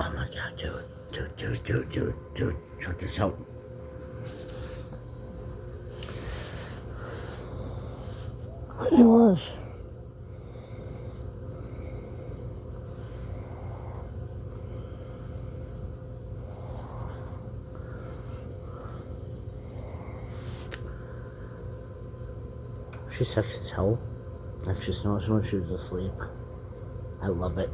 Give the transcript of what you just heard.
Oh my god, dude, check this out. It was. She's sexy as hell, and she snores when she's asleep. I love it.